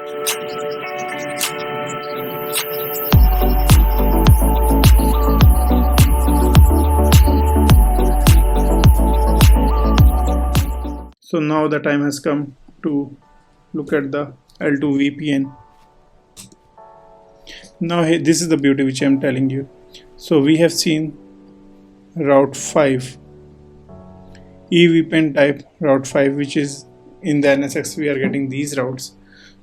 So now the time has come to look at the L2 VPN. Now this is the beauty which I am telling you. So we have seen route 5, EVPN type route 5, which is in the NSX we are getting these routes.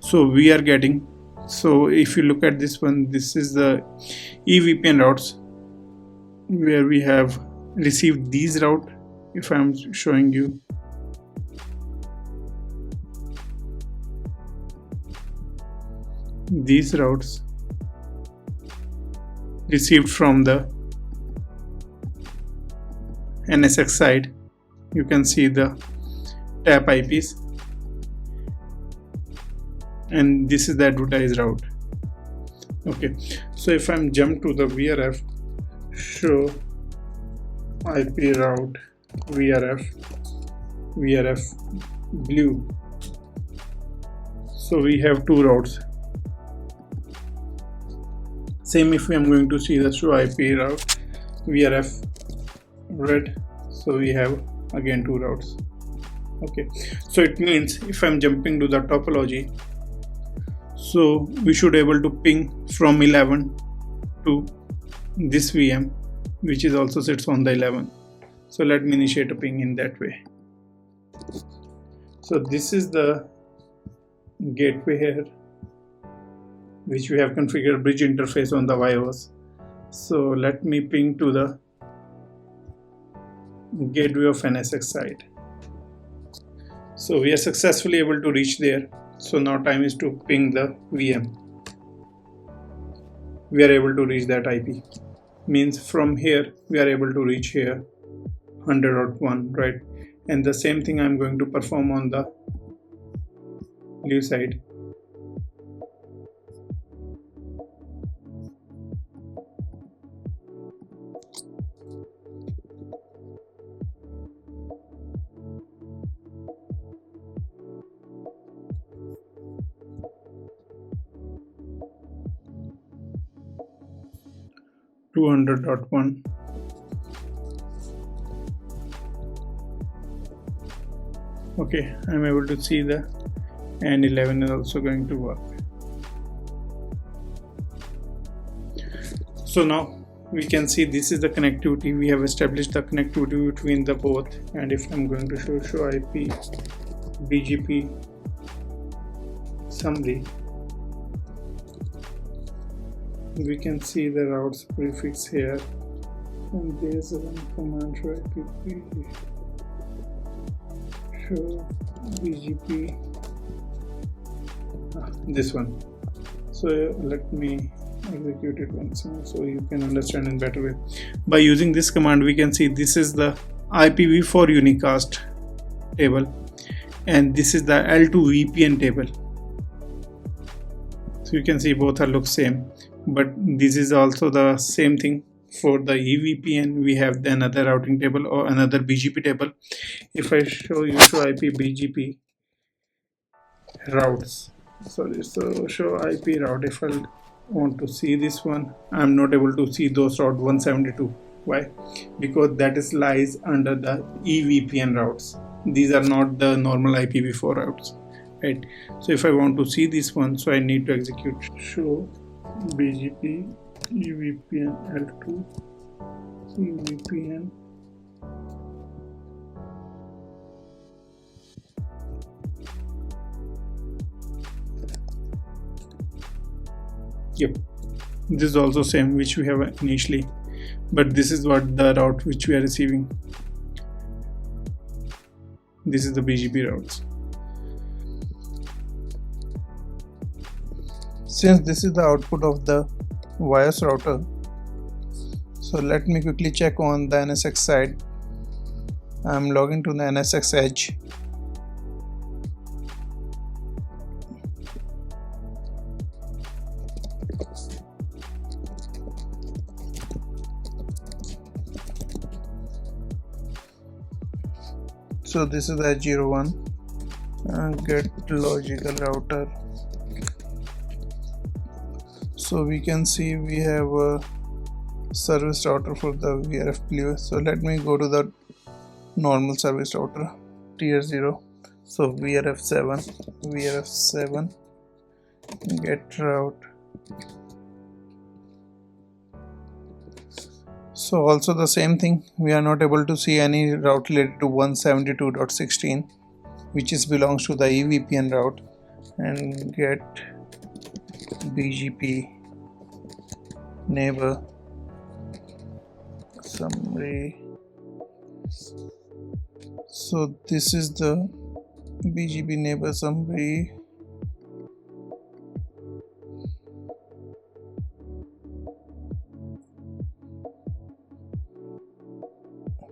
So we are getting, so if you look at this one, this is the EVPN routes where we have received these route. If I am showing you, these routes received from the NSX side, you can see the tap IPs, and this is the advertised route. Okay, so if I'm jump to the VRF, show IP route VRF blue, so we have two routes. Same if I am going to see the show IP route VRF red, so we have again two routes. Okay, so it means if I'm jumping to the topology, so we should able to ping from 11 to this VM, which is also sits on the 11. So let me initiate a ping in that way. So this is the gateway here, which we have configured bridge interface on the Vyos. So let me ping to the gateway of NSX side. So we are successfully able to reach there. So now time is to ping the VM. We are able to reach that IP. Means from here we are able to reach here 100.1, right? And the same thing I'm going to perform on the blue side. .1. Okay, I'm able to see the, and 11 is also going to work. So now we can see this is the connectivity. We have established the connectivity between the both, and if I'm going to show IP BGP summary, we can see the routes prefix here, and there's one command right to show BGP, this one. So let me execute it once more so you can understand in better way. By using this command, we can see this is the IPv4 unicast table, and this is the L2 VPN table. So you can see both are look same, but this is also the same thing for the EVPN. We have another routing table or another BGP table. If I show you IP BGP routes, sorry, so show IP route, if I want to see this one, I'm not able to see those route 172. Why? Because that is lies under the EVPN routes. These are not the normal IPv4 routes, right? So if I want to see this one, so I need to execute show BGP EVPN L2 EVPN Yep, this is also same which we have initially, but this is what the route which we are receiving. This is the BGP routes. Since this is the output of the Vyos router, so let me quickly check on the NSX side. I'm logging to the NSX edge. So this is the H01 get logical router So we can see we have a service router for the VRF player. So let me go to the normal service router tier 0. So VRF7 get route. So also the same thing, we are not able to see any route related to 172.16, which belongs to the EVPN route, and get BGP neighbor summary. So this is the BGP neighbor summary.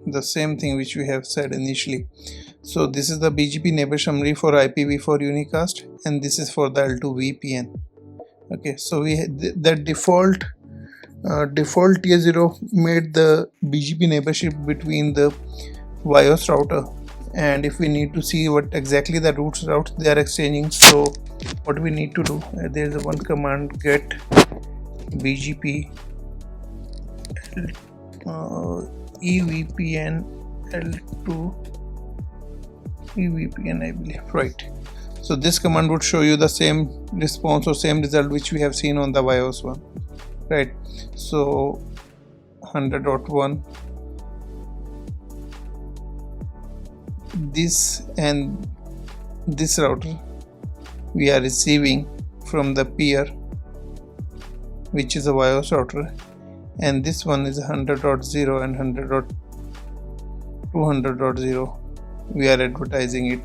The same thing which we have said initially. So this is the BGP neighbor summary for IPv4 unicast, and this is for the L2 VPN. Okay, so we the default tier 0 made the BGP neighborship between the Vyos router, and if we need to see what exactly the routes they are exchanging, so what we need to do, there is one command, get BGP EVPN L2 EVPN, I believe, right? So this command would show you the same response or same result which we have seen on the Vyos one, right? So 100.1, this and this router we are receiving from the peer, which is a Vyos router, and this one is 100.0 and 200.0. we are advertising it.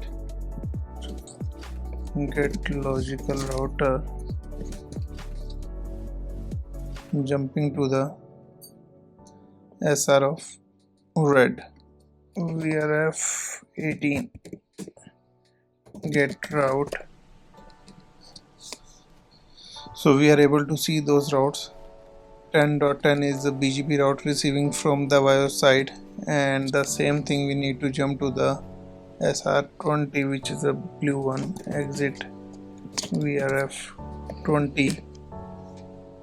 Get logical router, jumping to the SR of red, VRF 18, get route. So we are able to see those routes. 10.10 is the BGP route receiving from the Vyos side, and the same thing we need to jump to the SR20, which is the blue one, exit VRF 20,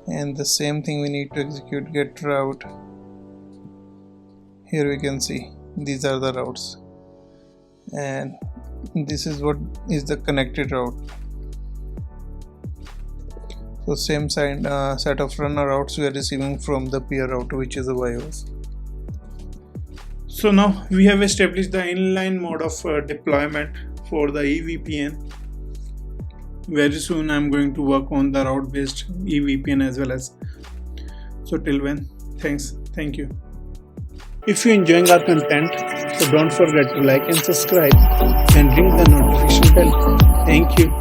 and the same thing we need to execute, get route. Here we can see these are the routes, and this is what is the connected route. So same set of runner routes we are receiving from the peer router, which is the Vyos. So now we have established the inline mode of deployment for the EVPN. Very soon I am going to work on the route based EVPN as well as. So till when, thank you. If you are enjoying our content, so don't forget to like and subscribe and ring the notification bell. Thank you.